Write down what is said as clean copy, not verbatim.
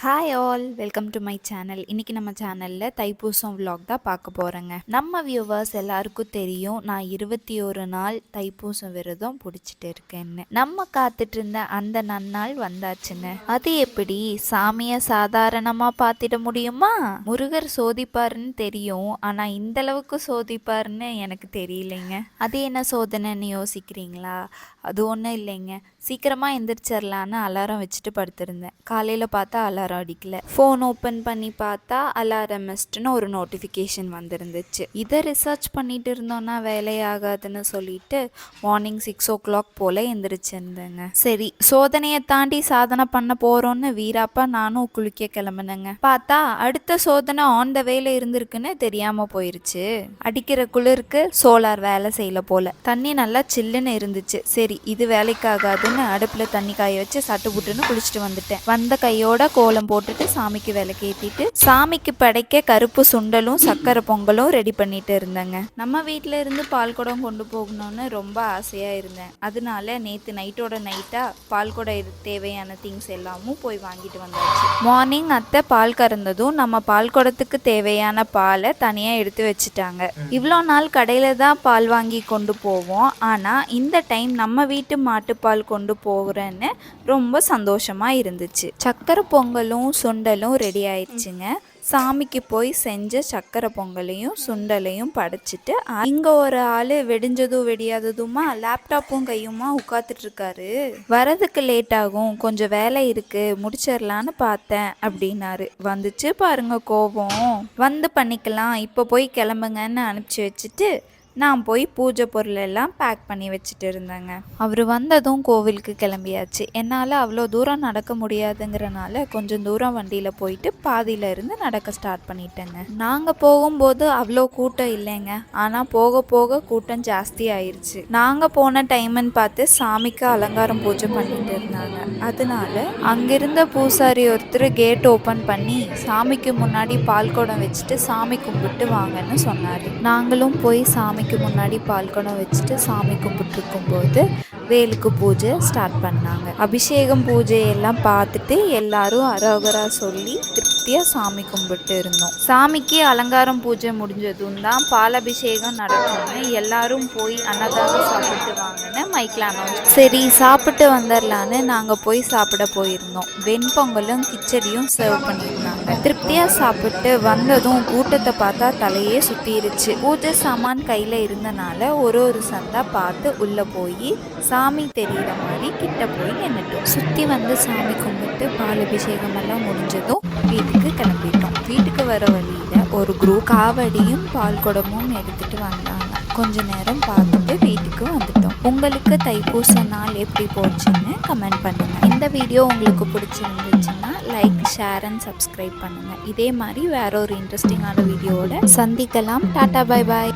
Hi all, welcome to my channel. இன்றைக்கி நம்ம சேனலில் தைப்பூசம் vlog தான் பார்க்க போகிறேங்க. நம்ம வியூவர்ஸ் எல்லாருக்கும் தெரியும், நான் 21 நாள் தைப்பூசம் விரதம் பிடிச்சிட்டு இருக்கேன்னு. நம்ம காத்துட்டு இருந்த அந்த நன்னாள் வந்தாச்சுங்க. அது எப்படி சாமியை சாதாரணமாக பார்த்திட முடியுமா? முருகர் சோதிப்பாருன்னு தெரியும், ஆனால் இந்தளவுக்கு சோதிப்பாருன்னு எனக்கு தெரியலைங்க. அது என்ன சோதனைன்னு யோசிக்கிறீங்களா? அது ஒன்றும் இல்லைங்க. சீக்கிரமாக எந்திரிச்சிடலான்னு அலாரம் வச்சுட்டு படுத்திருந்தேன். காலையில் பார்த்தா அலாரம் அடிக்கல. ஃபோன் ஓப்பன் பண்ணி பார்த்தா அலாரம் மிஸ்ட்னு ஒரு நோட்டிஃபிகேஷன் வந்திருந்துச்சு. இதை ரிசர்ச் பண்ணிட்டு இருந்தோன்னா வேலையாகாதுன்னு சொல்லிட்டு மார்னிங் 6 o'clock போல் எந்திரிச்சிருந்தேங்க. சரி, சோதனையை தாண்டி சாதனை பண்ண போகிறோன்னு வீராப்பா நானும் குளிக்க கிளம்புனேங்க. பார்த்தா அடுத்த சோதனை ஆன் த வேல இருந்திருக்குன்னு தெரியாமல் போயிருச்சு. அடிக்கிற குளிருக்கு சோலார் வேலை செய்யல போல. தண்ணி நல்லா சில்லுன்னு இருந்துச்சு. சரி, இது வேலைக்காகாதுன்னு அடுப்பில் தண்ணி காய வச்சு சட்டு புட்டுன்னு குளிச்சுட்டு வந்துட்டேன். வந்த கையோட கோலம் போட்டுட்டு சாமிக்கு விளக்கேற்றிட்டு சாமிக்கு படைக்க கருப்பு சுண்டலும் சக்கரை பொங்கலும் ரெடி பண்ணிட்டு இருந்தேங்க. நம்ம வீட்டில் இருந்து பால் குடம் கொண்டு போகணும்னு ரொம்ப ஆசையாக இருந்தேன். அதனால நேற்று நைட்டோட நைட்டாக பால் குடம் தேவையான திங்ஸ் எல்லாமும் போய் வாங்கிட்டு வந்தாச்சு. மார்னிங் அத்தை பால் கறந்ததும் நம்ம பால் குடத்துக்கு தேவையான பாலை தனியாக எடுத்து வச்சுட்டாங்க. இவ்வளோ நாள் கடையில் தான் பால் வாங்கி கொண்டு போவோம். ஆனால் இந்த டைம் நம்ம வீட்டு மாட்டுப்பால் கொண்டு போகிறேன்னு ரொம்ப சந்தோஷமாக இருந்துச்சு. சக்கரை பொங்கலும் சுண்டலும் ரெடி ஆயிடுச்சுங்க. சாமிக்கு போய் செஞ்ச சக்கரை பொங்கலையும் சுண்டலையும் படைச்சிட்டு இங்கே ஒரு ஆள் வெடிஞ்சதும் வெடியாததுமா லேப்டாப்பும் கையுமா உட்காந்துட்டு இருக்காரு. வரதுக்கு லேட் ஆகும், கொஞ்சம் வேலை இருக்கு, முடிச்சிடலான்னு பார்த்தேன் அப்படின்னாரு. வந்துச்சு பாருங்க கோபம். வந்து பண்ணிக்கலாம், இப்போ போய் கிளம்புங்கன்னு அனுப்பிச்சி வச்சுட்டு நான் போய் பூஜை பொருள் எல்லாம் பேக் பண்ணி வச்சுட்டு இருந்தேங்க. அவர் வந்ததும் கோவிலுக்கு கிளம்பியாச்சு. என்னால் அவ்வளோ தூரம் நடக்க முடியாதுங்கிறனால கொஞ்சம் தூரம் வண்டியில் போயிட்டு பாதியில் இருந்து நடக்க ஸ்டார்ட் பண்ணிட்டேங்க. நாங்கள் போகும்போது அவ்வளோ கூட்டம் இல்லைங்க, ஆனால் போக போக கூட்டம் ஜாஸ்தி ஆயிடுச்சு. நாங்கள் போன டைம்னு பார்த்து சாமிக்கு அலங்காரம் பூஜை பண்ணிட்டு இருந்தாங்க. அதனால அங்கிருந்த பூசாரி ஒருத்தர் கேட் ஓப்பன் பண்ணி சாமிக்கு முன்னாடி பால் குடம் வச்சுட்டு சாமி கும்பிட்டு வாங்கன்னு சொன்னார். நாங்களும் போய் சாமிக்கு முன்னாடி பால் குடம் வச்சுட்டு சாமி கும்பிட்டுருக்கும் போது வேலுக்கு பூஜை ஸ்டார்ட் பண்ணாங்க. அபிஷேகம் பூஜையெல்லாம் பார்த்துட்டு எல்லாரும் அரோகரா சொல்லி திருப்தியாக சாமி கும்பிட்டு இருந்தோம். சாமிக்கு அலங்காரம் பூஜை முடிஞ்சதும் தான் பாலபிஷேகம் நடக்கும்னு எல்லாரும் போய் அன்னதானம் சாப்பிட்டு வாங்கன்னு மைக்கில் அனௌன்ஸ். சரி, சாப்பிட்டு வந்துடலான்னு நாங்கள் போய் சாப்பிட போயிருந்தோம். வெண்பொங்கலும் கிச்சடியும் சர்வ் பண்ணியிருந்தாங்க. திருப்தியாக சாப்பிட்டு வந்ததும் கூட்டத்தை பார்த்தா தலையே சுற்றிருச்சு. பூஜை சாமான் கையில் இருந்தனால ஒரு சந்தா பார்த்து உள்ளே போய் சாமி தெரிகிற மாதிரி கிட்ட போய் நின்றுட்டோம். சுற்றி வந்து சாமி கும்பிட்டு பாலபிஷேகம் எல்லாம் முடிஞ்சதும் வீட்டுக்கு கிளம்பிட்டோம். வீட்டுக்கு வர வழியில் ஒரு குரூப் காவடியும் பால் குடமும் எடுத்துகிட்டு வந்தாங்க. கொஞ்ச நேரம் பார்த்துட்டு வீட்டுக்கு வந்துட்டோம். உங்களுக்கு தைப்பூச நாள் எப்படி போச்சுன்னு கமெண்ட் பண்ணுங்கள். இந்த வீடியோ உங்களுக்கு பிடிச்சிருந்துச்சுன்னா லைக், ஷேர் அண்ட் சப்ஸ்கிரைப் பண்ணுங்கள். இதே மாதிரி வேற ஒரு இன்ட்ரெஸ்டிங்கான வீடியோவோட சந்திக்கலாம். Tata, bye bye.